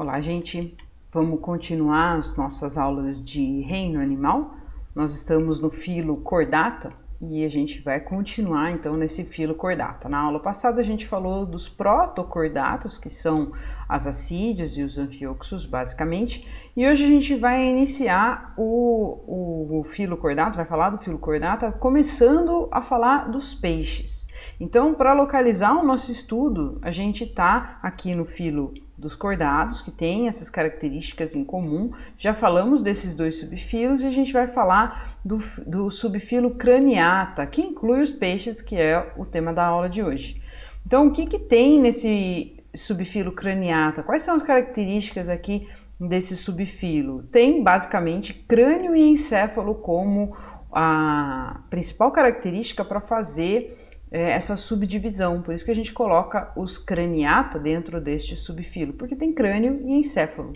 Olá, gente! Vamos continuar as nossas aulas de reino animal. Nós estamos no filo Chordata e a gente vai continuar então nesse filo Chordata. Na aula passada a gente falou dos protocordatos, que são as assídeas e os anfíoxos, basicamente, e hoje a gente vai iniciar o filo Chordata, vai falar do filo Chordata, começando a falar dos peixes. Então, para localizar o nosso estudo, a gente está aqui no filo dos cordados, que tem essas características em comum. Já falamos desses dois subfilos e a gente vai falar do subfilo Craniata, que inclui os peixes, que é o tema da aula de hoje. Então, o que tem nesse subfilo Craniata? Quais são as características aqui desse subfilo? Tem basicamente crânio e encéfalo como a principal característica para fazer essa subdivisão, por isso que a gente coloca os craniata dentro deste subfilo, porque tem crânio e encéfalo.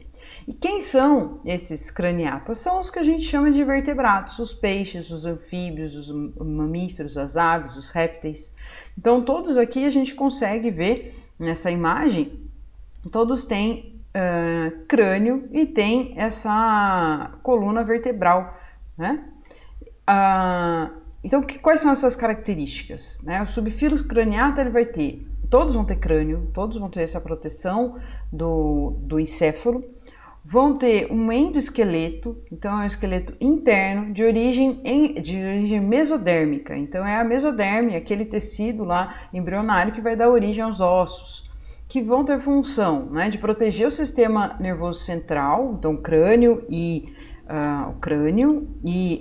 E quem são esses craniatas? São os que a gente chama de vertebrados, os peixes, os anfíbios, os mamíferos, as aves, os répteis. Então todos aqui a gente consegue ver nessa imagem, todos têm crânio e tem essa coluna vertebral, né? Então, quais são essas características? Né? O subfilo craniata, ele vai ter, todos vão ter crânio, todos vão ter essa proteção do encéfalo, vão ter um endoesqueleto, então é um esqueleto interno de origem mesodérmica, então é a mesoderme, aquele tecido lá embrionário que vai dar origem aos ossos, que vão ter função, né, de proteger o sistema nervoso central, então crânio e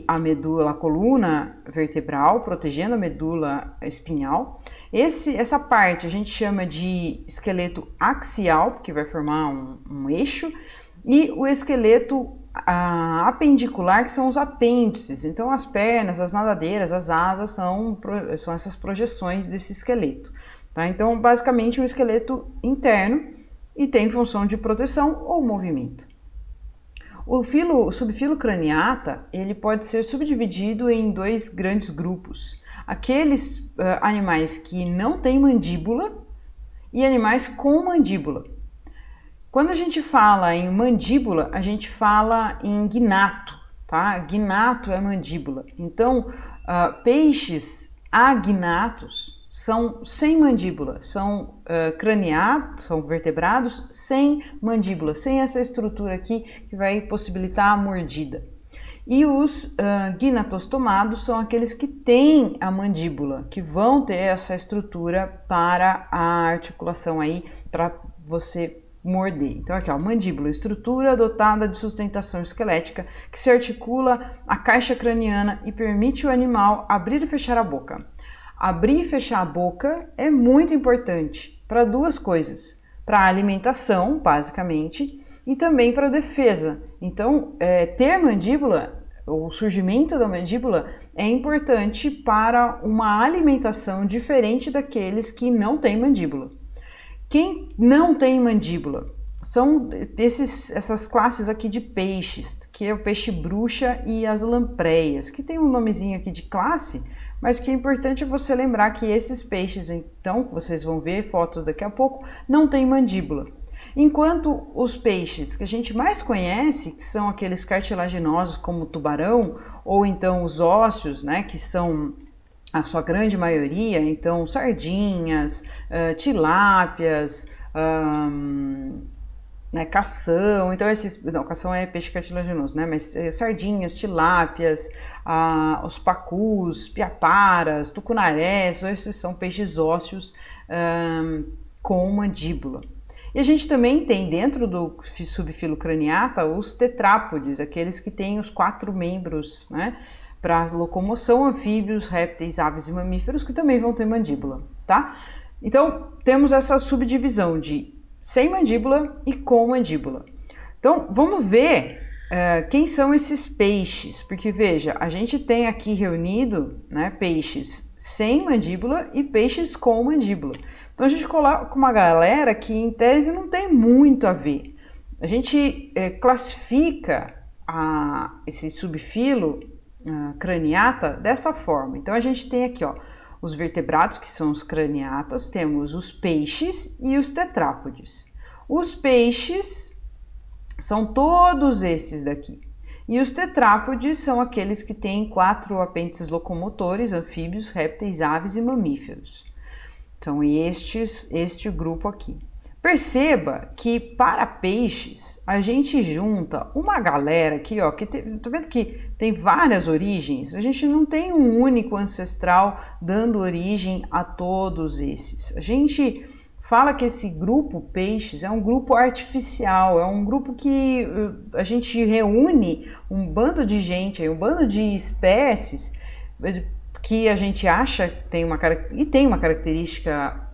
a medula, a coluna vertebral, protegendo a medula espinhal. Essa parte a gente chama de esqueleto axial, porque vai formar um eixo, e o esqueleto apendicular, que são os apêndices. Então as pernas, as nadadeiras, as asas são essas projeções desse esqueleto. Tá? Então basicamente um esqueleto interno e tem função de proteção ou movimento. O subfilo craniata, ele pode ser subdividido em dois grandes grupos. Aqueles animais que não têm mandíbula e animais com mandíbula. Quando a gente fala em mandíbula, a gente fala em gnato, tá? Gnato é mandíbula. Então, peixes agnatos são sem mandíbula, são craniatos, são vertebrados sem mandíbula, sem essa estrutura aqui que vai possibilitar a mordida. E os gnatostomados são aqueles que têm a mandíbula, que vão ter essa estrutura para a articulação aí, para você morder. Então aqui ó, mandíbula, estrutura dotada de sustentação esquelética que se articula a caixa craniana e permite o animal abrir e fechar a boca. Abrir e fechar a boca é muito importante para duas coisas, para a alimentação, basicamente, e também para a defesa. Então, ter mandíbula, o surgimento da mandíbula é importante para uma alimentação diferente daqueles que não têm mandíbula. Quem não tem mandíbula são essas classes aqui de peixes, que é o peixe bruxa e as lampreias, que tem um nomezinho aqui de classe, mas o que é importante é você lembrar que esses peixes, então, que vocês vão ver fotos daqui a pouco, não têm mandíbula. Enquanto os peixes que a gente mais conhece, que são aqueles cartilaginosos como o tubarão, ou então os ósseos, né, que são a sua grande maioria, então sardinhas, tilápias, cação, então cação é peixe cartilaginoso, né? Mas sardinhas, tilápias, os pacus, piaparas, tucunarés, esses são peixes ósseos com mandíbula. E a gente também tem dentro do subfilo craniata os tetrápodes, aqueles que têm os 4 membros, né? Para locomoção, anfíbios, répteis, aves e mamíferos, que também vão ter mandíbula, tá? Então, temos essa subdivisão de sem mandíbula e com mandíbula. Então, vamos ver quem são esses peixes, porque veja, a gente tem aqui reunido, né, peixes sem mandíbula e peixes com mandíbula. Então, a gente coloca uma galera que, em tese, não tem muito a ver. A gente classifica esse subfilo craniata dessa forma. Então, a gente tem aqui, ó, os vertebrados, que são os craniatas, temos os peixes e os tetrápodes. Os peixes São todos esses daqui. E os tetrápodes são aqueles que têm 4 apêndices locomotores, anfíbios, répteis, aves e mamíferos. São este grupo aqui. Perceba que para peixes a gente junta uma galera aqui, ó, que tô vendo que tem várias origens. A gente não tem um único ancestral dando origem a todos esses. A gente fala que esse grupo peixes é um grupo artificial, é um grupo que a gente reúne um bando de gente, um bando de espécies que a gente acha que tem uma característica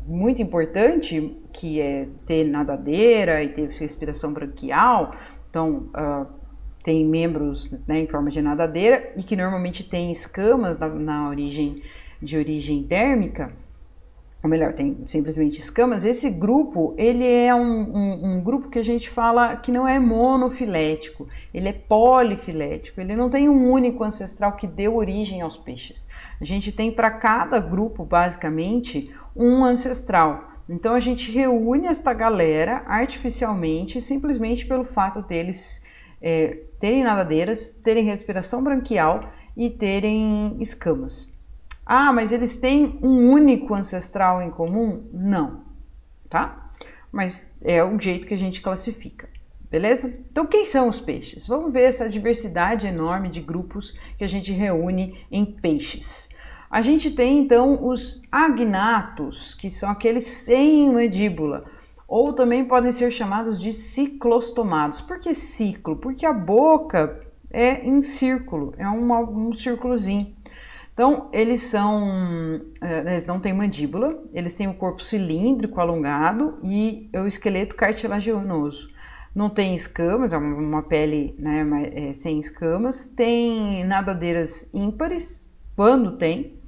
muito importante, que é ter nadadeira e ter respiração branquial. Então, tem membros, né, em forma de nadadeira e que normalmente tem escamas de origem térmica, ou melhor, tem simplesmente escamas. Esse grupo, ele é um grupo que a gente fala que não é monofilético, ele é polifilético, ele não tem um único ancestral que deu origem aos peixes. A gente tem para cada grupo, basicamente, um ancestral. Então a gente reúne esta galera artificialmente, simplesmente pelo fato deles terem nadadeiras, terem respiração branquial e terem escamas. Ah, mas eles têm um único ancestral em comum? Não, tá? Mas é o jeito que a gente classifica, beleza? Então, quem são os peixes? Vamos ver essa diversidade enorme de grupos que a gente reúne em peixes. A gente tem, então, os agnatos, que são aqueles sem mandíbula, ou também podem ser chamados de ciclostomados. Por que ciclo? Porque a boca é em círculo, é um círculozinho. Então, eles não têm mandíbula, eles têm o corpo cilíndrico alongado e o esqueleto cartilaginoso. Não tem escamas, é uma pele, né, sem escamas, tem nadadeiras ímpares, quando tem,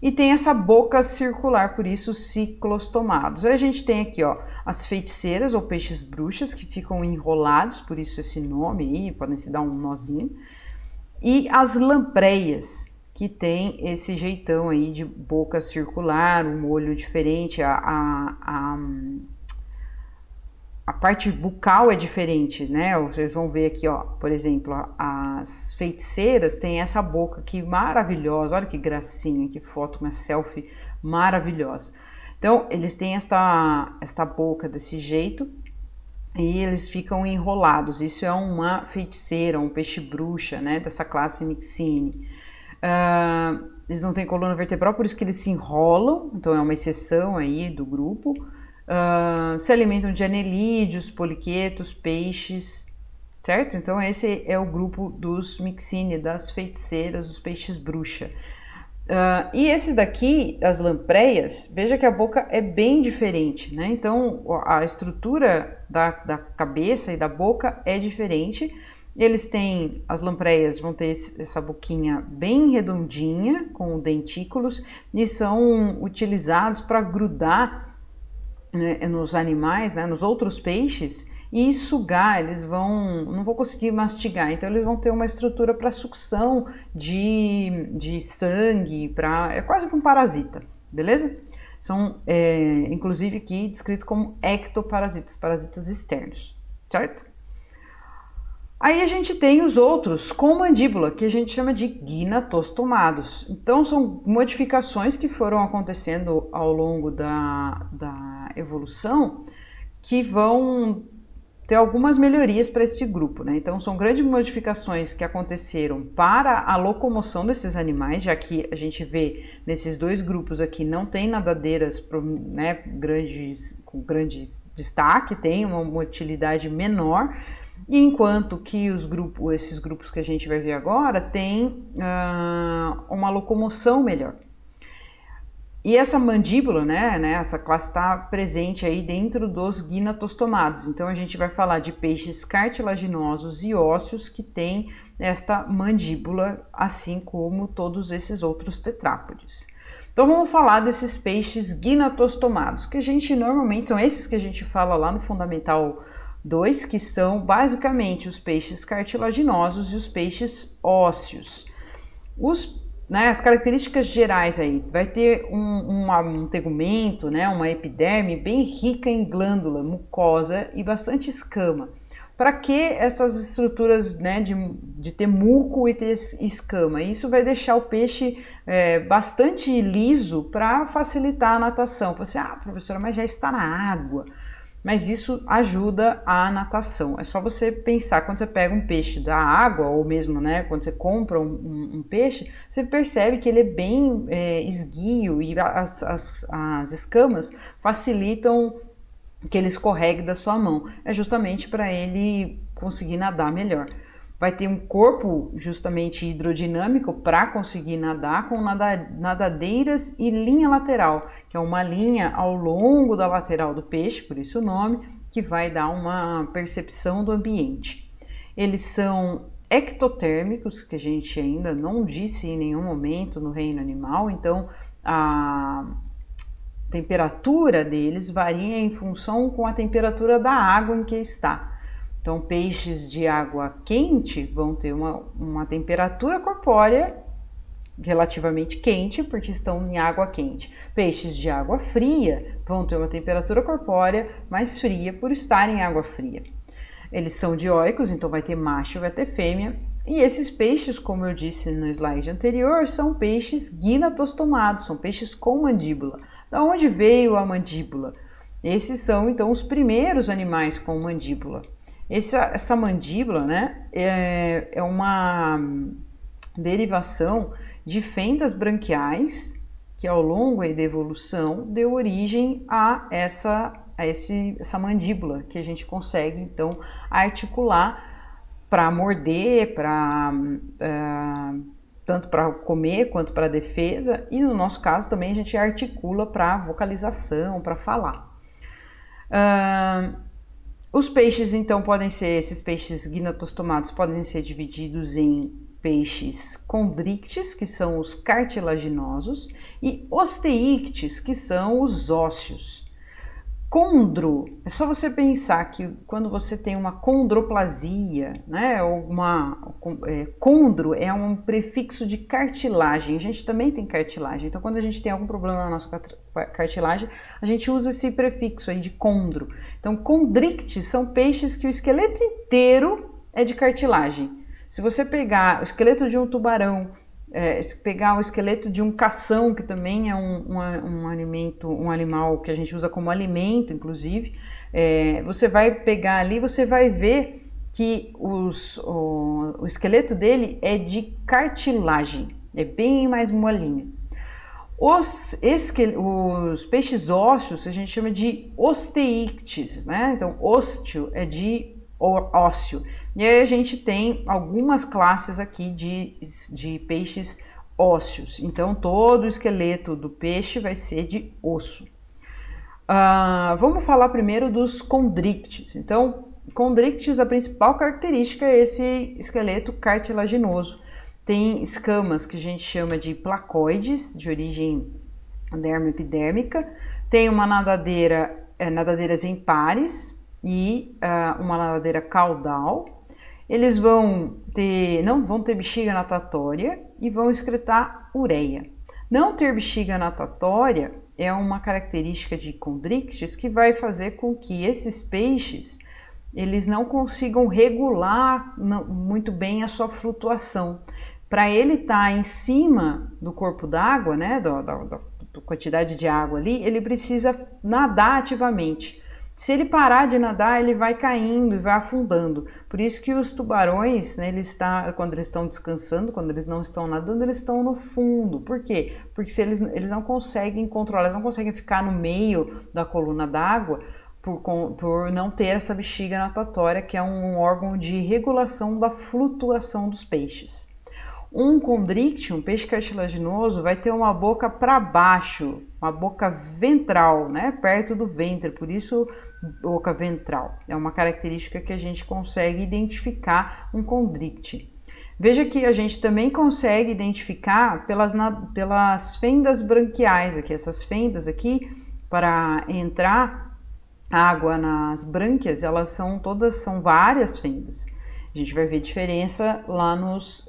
e tem essa boca circular, por isso ciclostomados. Aí a gente tem aqui, ó, as feiticeiras ou peixes bruxas, que ficam enrolados, por isso esse nome aí, podem se dar um nozinho, e as lampreias, que tem esse jeitão aí de boca circular, um olho diferente, a parte bucal é diferente, né? Vocês vão ver aqui, ó, por exemplo, as feiticeiras têm essa boca aqui maravilhosa, olha que gracinha, que foto, uma selfie maravilhosa. Então, eles têm esta boca desse jeito e eles ficam enrolados. Isso é uma feiticeira, um peixe bruxa, né, dessa classe Myxine. Eles não têm coluna vertebral, por isso que eles se enrolam, então é uma exceção aí do grupo. Se alimentam de anelídeos, poliquetos, peixes, certo? Então esse é o grupo dos Myxine, das feiticeiras, dos peixes bruxa. E esses daqui, as lampreias, veja que a boca é bem diferente, né? Então a estrutura da cabeça e da boca é diferente. Eles têm, as lampreias vão ter essa boquinha bem redondinha, com dentículos, e são utilizados para grudar, né, nos animais, né, nos outros peixes, e sugar. Eles não vão conseguir mastigar, então eles vão ter uma estrutura para sucção de sangue, é quase que um parasita, beleza? São, inclusive aqui, descrito como ectoparasitas, parasitas externos, certo? Aí a gente tem os outros com mandíbula, que a gente chama de gnatostomados. Então são modificações que foram acontecendo ao longo da evolução que vão ter algumas melhorias para esse grupo, né? Então são grandes modificações que aconteceram para a locomoção desses animais, já que a gente vê nesses dois grupos aqui não tem nadadeiras, né, com grande destaque, tem uma motilidade menor. E enquanto que esses grupos que a gente vai ver agora têm uma locomoção melhor. E essa mandíbula, né, essa classe está presente aí dentro dos gnatostomados. Então a gente vai falar de peixes cartilaginosos e ósseos que têm esta mandíbula, assim como todos esses outros tetrápodes. Então vamos falar desses peixes gnatostomados, que a gente normalmente são esses que a gente fala lá no Fundamental 2, que são basicamente os peixes cartilaginosos e os peixes ósseos. Os né, as características gerais aí, vai ter um tegumento, né, uma epiderme bem rica em glândula, mucosa e bastante escama. Para que essas estruturas, né, de ter muco e ter escama? Isso vai deixar o peixe bastante liso para facilitar a natação. Você, professora, mas já está na água. Mas isso ajuda a natação. É só você pensar, quando você pega um peixe da água, ou mesmo, né, quando você compra um peixe, você percebe que ele é bem esguio e as escamas facilitam que ele escorregue da sua mão. É justamente para ele conseguir nadar melhor. Vai ter um corpo justamente hidrodinâmico para conseguir nadar com nadadeiras e linha lateral, que é uma linha ao longo da lateral do peixe, por isso o nome, que vai dar uma percepção do ambiente. Eles são ectotérmicos, que a gente ainda não disse em nenhum momento no reino animal, então a temperatura deles varia em função com a temperatura da água em que está. Então, peixes de água quente vão ter uma temperatura corpórea relativamente quente, porque estão em água quente. Peixes de água fria vão ter uma temperatura corpórea mais fria por estar em água fria. Eles são dioicos, então vai ter macho e vai ter fêmea. E esses peixes, como eu disse no slide anterior, são peixes ginatostomados, são peixes com mandíbula. Da onde veio a mandíbula? Esses são, então, os primeiros animais com mandíbula. Essa mandíbula, né, é uma derivação de fendas branquiais que ao longo da evolução deu origem a essa mandíbula que a gente consegue então articular para morder, tanto para comer quanto para defesa, e no nosso caso também a gente articula para vocalização, para falar. Os peixes, então, esses peixes ginatostomados podem ser divididos em peixes condrictes, que são os cartilaginosos, e osteíctes, que são os ósseos. Condro, é só você pensar que quando você tem uma condroplasia, né, condro é um prefixo de cartilagem, a gente também tem cartilagem, então quando a gente tem algum problema na nossa cartilagem, a gente usa esse prefixo aí de condro. Então, condrictes são peixes que o esqueleto inteiro é de cartilagem. Se você pegar o esqueleto de um tubarão, se pegar o esqueleto de um cação, que também é um animal que a gente usa como alimento, inclusive, você vai pegar ali, você vai ver que o esqueleto dele é de cartilagem, é bem mais molinho. Os peixes ósseos a gente chama de osteíctes, né? Então, ósteo é de ósseo. E aí a gente tem algumas classes aqui de peixes ósseos. Então, todo o esqueleto do peixe vai ser de osso. Vamos falar primeiro dos condrictes. Então, condrictes, a principal característica é esse esqueleto cartilaginoso. Tem escamas que a gente chama de placoides, de origem dermoepidérmica. Tem uma nadadeiras em pares e uma nadadeira caudal. Eles não vão ter bexiga natatória e vão excretar ureia. Não ter bexiga natatória é uma característica de condrictes que vai fazer com que esses peixes eles não consigam regular muito bem a sua flutuação. Para ele estar em cima do corpo d'água, né, da quantidade de água ali, ele precisa nadar ativamente. Se ele parar de nadar, ele vai caindo e vai afundando. Por isso que os tubarões, né, quando eles estão descansando, quando eles não estão nadando, eles estão no fundo. Por quê? Porque eles não conseguem controlar, eles não conseguem ficar no meio da coluna d'água por não ter essa bexiga natatória, que é um órgão de regulação da flutuação dos peixes. Um condricte, um peixe cartilaginoso, vai ter uma boca para baixo, uma boca ventral, né, perto do ventre, por isso boca ventral. É uma característica que a gente consegue identificar um condricte. Veja que a gente também consegue identificar pelas fendas branquiais aqui. Essas fendas aqui, para entrar água nas brânquias, elas são várias fendas. A gente vai ver diferença lá nos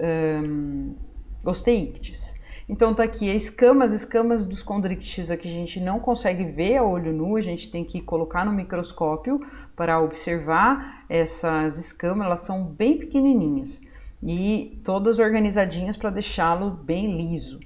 osteíctes. Então tá aqui as escamas dos condrictis aqui a gente não consegue ver a olho nu, a gente tem que colocar no microscópio para observar essas escamas, elas são bem pequenininhas e todas organizadinhas para deixá-lo bem liso.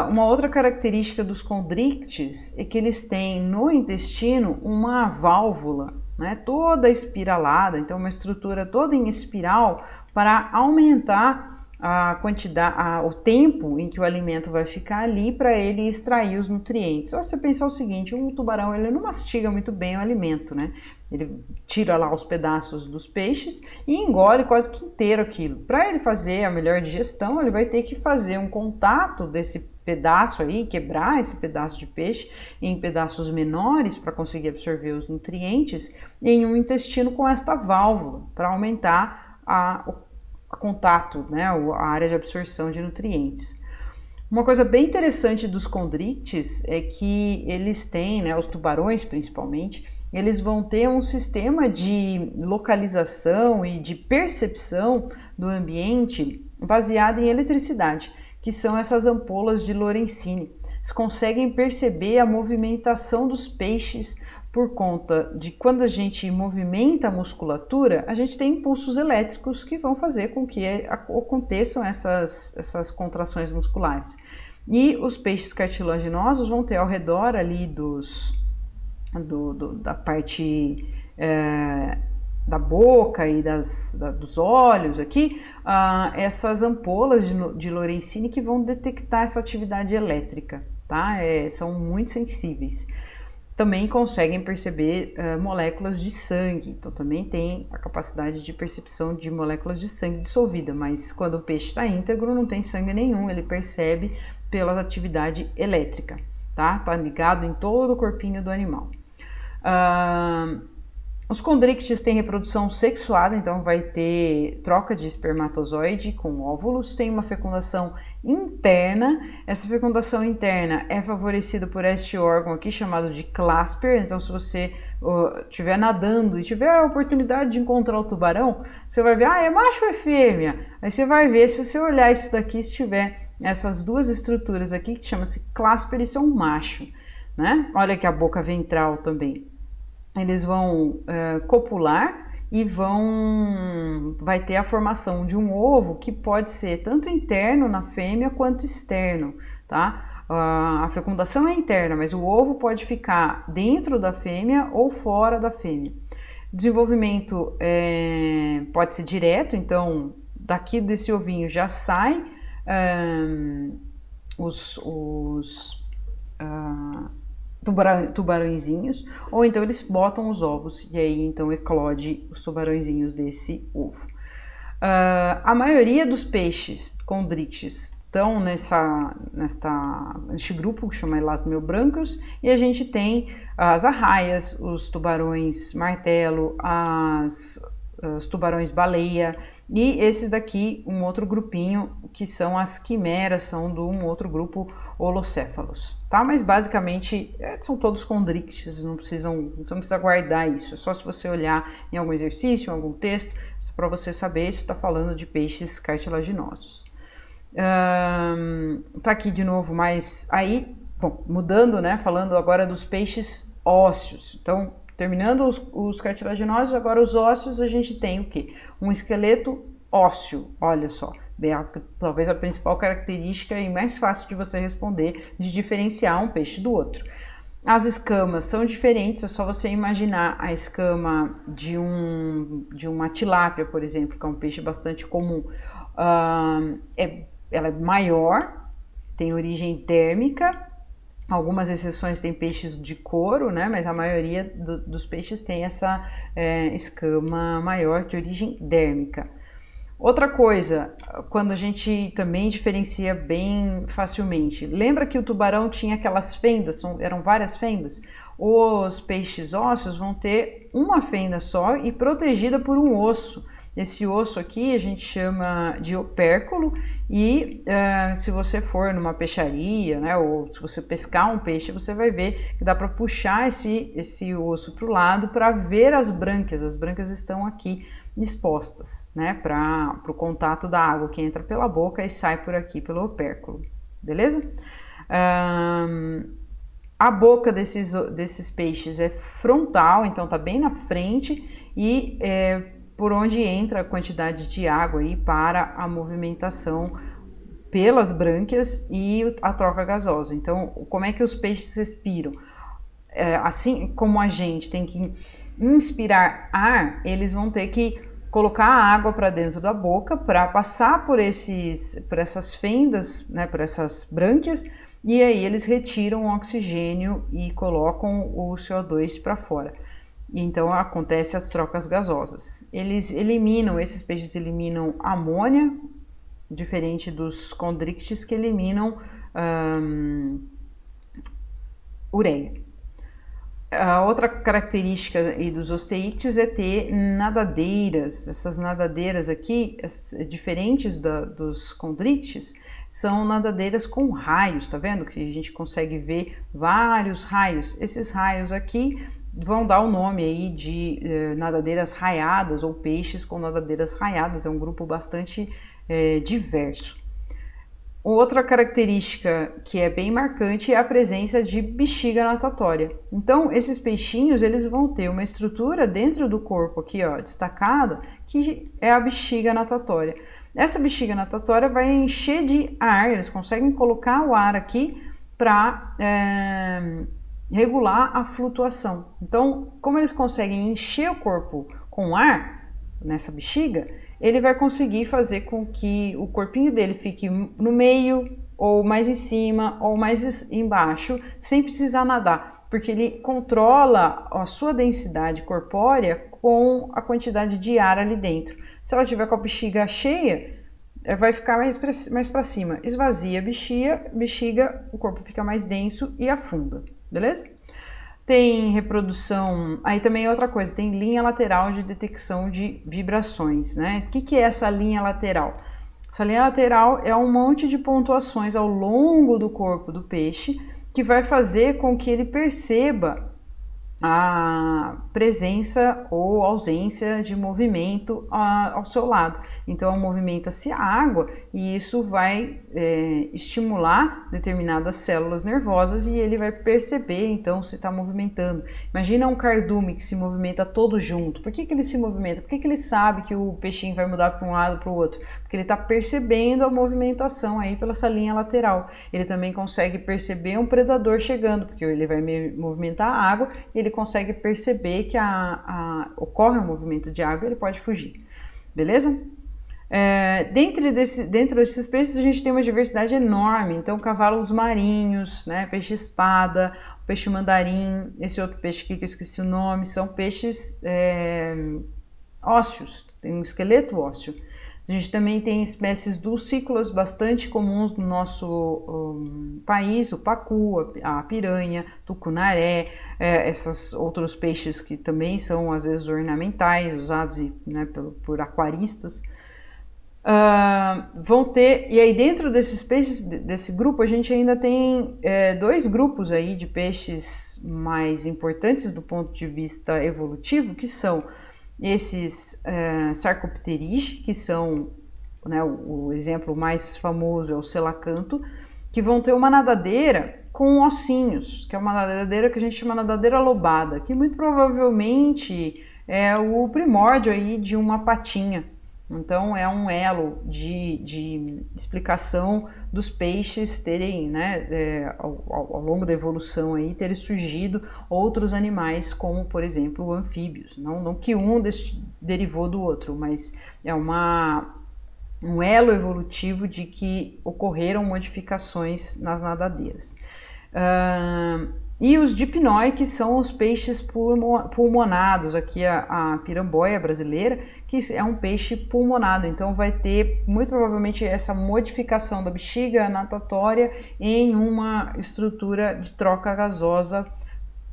Uma outra característica dos condrictis é que eles têm no intestino uma válvula, né, toda espiralada, então uma estrutura toda em espiral para aumentar a quantidade, o tempo em que o alimento vai ficar ali para ele extrair os nutrientes. Só você pensar o seguinte, um tubarão ele não mastiga muito bem o alimento, né? Ele tira lá os pedaços dos peixes e engole quase que inteiro aquilo. Para ele fazer a melhor digestão, ele vai ter que fazer um contato desse pedaço aí, quebrar esse pedaço de peixe em pedaços menores para conseguir absorver os nutrientes em um intestino com esta válvula, para aumentar a contato, né, a área de absorção de nutrientes. Uma coisa bem interessante dos condrictis é que eles têm, né, os tubarões principalmente, eles vão ter um sistema de localização e de percepção do ambiente baseado em eletricidade, que são essas ampolas de Lorenzini. Eles conseguem perceber a movimentação dos peixes por conta de quando a gente movimenta a musculatura, a gente tem impulsos elétricos que vão fazer com que aconteçam essas contrações musculares. E os peixes cartilaginosos vão ter ao redor ali da parte da boca e dos olhos aqui, essas ampolas de Lorenzini que vão detectar essa atividade elétrica, tá? São muito sensíveis. Também conseguem perceber moléculas de sangue, então também tem a capacidade de percepção de moléculas de sangue dissolvida, mas quando o peixe está íntegro, não tem sangue nenhum, ele percebe pela atividade elétrica, tá? Tá ligado em todo o corpinho do animal. Os condrictis têm reprodução sexuada, então vai ter troca de espermatozoide com óvulos, tem uma fecundação interna. Essa fecundação interna é favorecida por este órgão aqui chamado de clasper. Então, se você estiver nadando e tiver a oportunidade de encontrar o tubarão, você vai ver, é macho ou é fêmea? Aí você vai ver, se você olhar isso daqui, se tiver essas duas estruturas aqui, que chama-se clasper, isso é um macho, né? Olha aqui a boca ventral também. Eles vão copular e vai ter a formação de um ovo que pode ser tanto interno na fêmea quanto externo, tá? A fecundação é interna, mas o ovo pode ficar dentro da fêmea ou fora da fêmea. O desenvolvimento pode ser direto, então daqui desse ovinho já sai tubarõezinhos, ou então eles botam os ovos e aí então eclode os tubarõezinhos desse ovo. A maioria dos peixes condrictis estão neste grupo que chama Elasmiobrancos, e a gente tem as arraias, os tubarões martelo, os tubarões baleia, e esse daqui, um outro grupinho, que são as quimeras, são de um outro grupo, holocéfalos, tá? Mas basicamente são todos condrictis, você não precisa guardar isso, é só se você olhar em algum exercício, em algum texto, para você saber se está falando de peixes cartilaginosos. Tá aqui de novo, mas aí, bom, mudando, né? Falando agora dos peixes ósseos. Então, terminando os cartilaginosos, agora os ósseos, a gente tem o quê? Um esqueleto ósseo, olha só. Talvez a principal característica e mais fácil de você responder, de diferenciar um peixe do outro. As escamas são diferentes, é só você imaginar a escama de uma tilápia, por exemplo, que é um peixe bastante comum. Ela é maior, tem origem térmica, algumas exceções tem peixes de couro, né? Mas a maioria dos peixes tem essa escama maior de origem dérmica. Outra coisa, quando a gente também diferencia bem facilmente, lembra que o tubarão tinha aquelas fendas, eram várias fendas? Os peixes ósseos vão ter uma fenda só e protegida por um osso. Esse osso aqui a gente chama de opérculo e se você for numa peixaria, né, ou se você pescar um peixe, você vai ver que dá para puxar esse osso para o lado para ver as brânquias. As brânquias estão aqui expostas, né, para o contato da água que entra pela boca e sai por aqui pelo opérculo. beleza? A boca desses peixes é frontal, então tá bem na frente e por onde entra a quantidade de água aí para a movimentação pelas brânquias e a troca gasosa. Então, como é que os peixes respiram? Assim como a gente tem que inspirar ar, eles vão ter que colocar a água para dentro da boca para passar por essas fendas, né, por essas brânquias, e aí eles retiram o oxigênio e colocam o CO2 para fora. E então acontece as trocas gasosas. Esses peixes eliminam amônia, diferente dos condrictes que eliminam ureia. A outra característica aí dos osteíctes é ter nadadeiras. Essas nadadeiras aqui, diferentes dos condrictes, são nadadeiras com raios, tá vendo? Que a gente consegue ver vários raios. Esses raios aqui vão dar o nome aí de nadadeiras raiadas ou peixes com nadadeiras raiadas. É um grupo bastante diverso. Outra característica que é bem marcante é a presença de bexiga natatória. Então, esses peixinhos, eles vão ter uma estrutura dentro do corpo aqui, ó, destacada, que é a bexiga natatória. Essa bexiga natatória vai encher de ar, eles conseguem colocar o ar aqui para regular a flutuação. Então, como eles conseguem encher o corpo com ar nessa bexiga, ele vai conseguir fazer com que o corpinho dele fique no meio, ou mais em cima, ou mais embaixo, sem precisar nadar, porque ele controla a sua densidade corpórea com a quantidade de ar ali dentro. Se ela tiver com a bexiga cheia, vai ficar mais para cima. Esvazia a bexiga, o corpo fica mais denso e afunda, beleza? Tem reprodução, aí também é outra coisa, tem linha lateral de detecção de vibrações, né? O que é essa linha lateral? Essa linha lateral é um monte de pontuações ao longo do corpo do peixe que vai fazer com que ele perceba a presença ou ausência de movimento ao seu lado. Então movimenta-se a água e isso vai estimular determinadas células nervosas e ele vai perceber então se está movimentando. Imagina um cardume que se movimenta todo junto. Por que ele se movimenta? Por que ele sabe que o peixinho vai mudar para um lado para o outro? Porque ele está percebendo a movimentação aí pela essa linha lateral. Ele também consegue perceber um predador chegando, porque ele vai movimentar a água e ele consegue perceber que ocorre um movimento de água e ele pode fugir. Beleza? Dentro desses peixes a gente tem uma diversidade enorme. Então, cavalos marinhos, né, peixe-espada, peixe mandarim, esse outro peixe aqui que eu esqueci o nome, são peixes ósseos, tem um esqueleto ósseo. A gente também tem espécies dulcícolas bastante comuns no nosso país, o pacu, a piranha, tucunaré, esses outros peixes que também são às vezes ornamentais, usados né, por aquaristas. Vão ter, e aí dentro desses peixes, desse grupo, a gente ainda tem dois grupos aí de peixes mais importantes do ponto de vista evolutivo, que são esses Sarcopterygii, que são, né, o exemplo mais famoso é o selacanto, que vão ter uma nadadeira com ossinhos, que é uma nadadeira que a gente chama nadadeira lobada, que muito provavelmente é o primórdio aí de uma patinha. Então é um elo de explicação dos peixes terem, né, ao longo da evolução aí, terem surgido outros animais como, por exemplo, anfíbios. Não que um derivou do outro, mas é um elo evolutivo de que ocorreram modificações nas nadadeiras. E os dipnoi, que são os peixes pulmonados, aqui a piramboia brasileira, que é um peixe pulmonado, então vai ter muito provavelmente essa modificação da bexiga natatória em uma estrutura de troca gasosa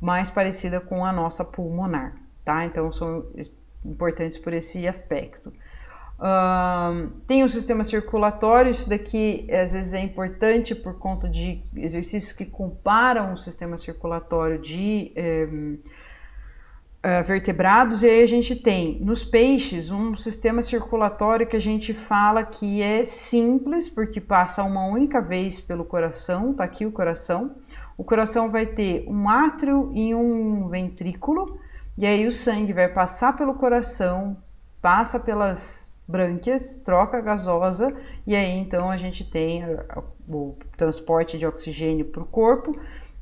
mais parecida com a nossa pulmonar, tá? Então são importantes por esse aspecto. Tem um sistema circulatório, isso daqui às vezes é importante por conta de exercícios que comparam o sistema circulatório vertebrados, e aí a gente tem nos peixes um sistema circulatório que a gente fala que é simples, porque passa uma única vez pelo coração, tá aqui o coração. O coração vai ter um átrio e um ventrículo, e aí o sangue vai passar pelo coração, passa pelas brânquias, troca gasosa, e aí então a gente tem o transporte de oxigênio para o corpo,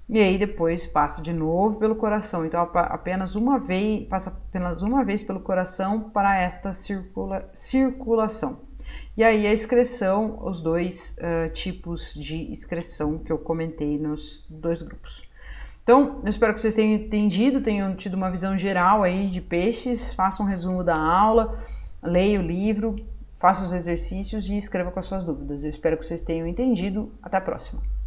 e aí depois passa de novo pelo coração. Então passa apenas uma vez pelo coração para esta circulação. E aí a excreção, os dois tipos de excreção que eu comentei nos dois grupos. Então, eu espero que vocês tenham entendido, tenham tido uma visão geral aí de peixes, façam um resumo da aula, leia o livro, faça os exercícios e escreva com as suas dúvidas. Eu espero que vocês tenham entendido. Até a próxima!